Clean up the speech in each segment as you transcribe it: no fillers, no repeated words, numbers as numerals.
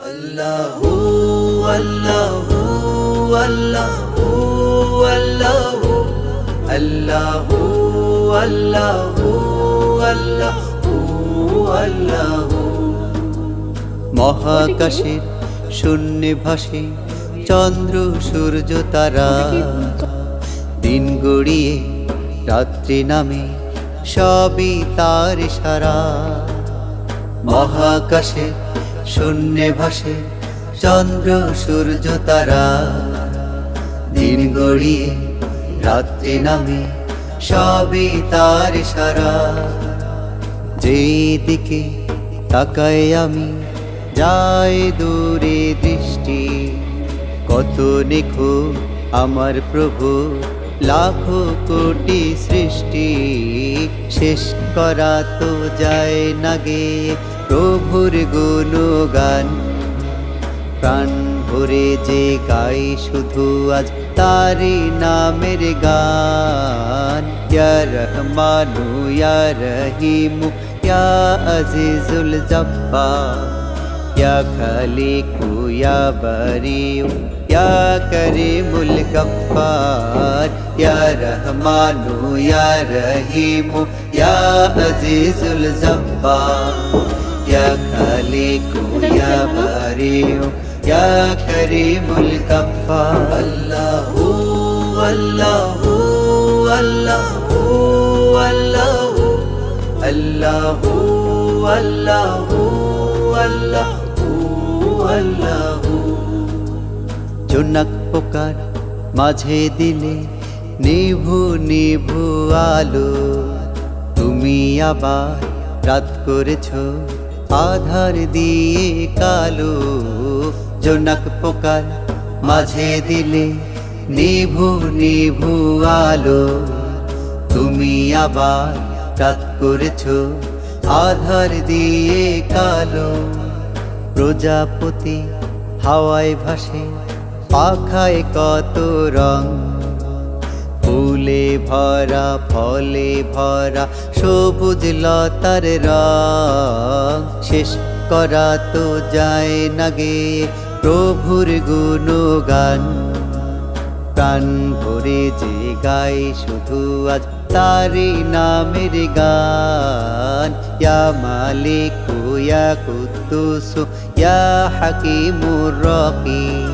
আল্লাহু আল্লাহু আল্লাহু আল্লাহু আল্লাহু আল্লাহু আল্লাহু আল্লাহু। মহাকাশের শূন্যে ভাসে চন্দ্র সূর্য তারা, দিন গড়িয়ে রাত্রি নামে সবই তার ইশারা। মহাকাশে শূন্যে ভাসে চন্দ্র সূর্য তারা, দিন গড়িয়ে রাত্রি নামে সবই তার ইশারা। যেদিকে তাকাই আমি যায় দূরে দৃষ্টি, কত নিখুঁত আমার প্রভু লাখো কোটি সৃষ্টি। শেষ করা তো যায় না গে প্রভুর গুণগান, প্রাণ ভরে যে গাই শুধু আজ তারি নামের গান। ইয়া রহমানু ইয়া রহিমু ইয়া আজিজুল জব্বার, ইয়া খালিকু ইয়া বারিউ ইয়া করিমুল গফফার। ইয়া রহমানু ইয়া রহিমু ইয়া আজিজুল জব্বার, ইয়া খালিকু ইয়া বারিউ ইয়া করিমুল গফফার। আল্লাহু আল্লাহু আল্লাহু আল্লাহু আল্লাহু আল্লাহু আল্লাহু আল্লাহু। জোনাক পোকার মাঝে দিলে নিভু নিভু আলো, তুমি আবার রাত করেছ আধার দিয়ে কালো। জোনাক পোকার মাঝে দিলে নিভু নিভু আলো, তুমি আবার রাত করেছ আধার দিয়ে কালো। প্রজাপতি হাওয়ায় ভাসে পাখায় কত রং, ফুলে ভরা ফলে ভরা সবুজ লতার রং। শেষ করা তো যায় না গে প্রভুর গুণগান, প্রাণ ভরে যে গাই শুধু আজ তারি নামের গান। ইয়া মালিকু ইয়া কুদ্দুসু ইয়া হাকিমুর রকিম,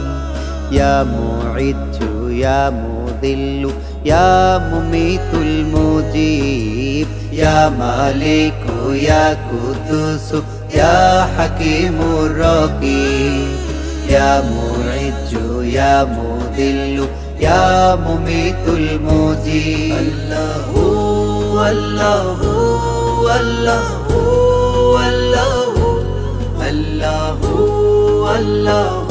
ইয়া মুইজ্জু ইয়া মুদিল্লু ইয়া মুমিতুল মুজিব। ইয়া মালিকু ইয়া কুদ্দুসু ইয়া হাকিমুর রকিম, ইয়া মুইজ্জু ইয়া মুদিল্লু ইয়া মুমিতুল মুজিব। আল্লাহু আল্লাহু আল্লাহু আল্লাহু আল্লাহু আল্লাহু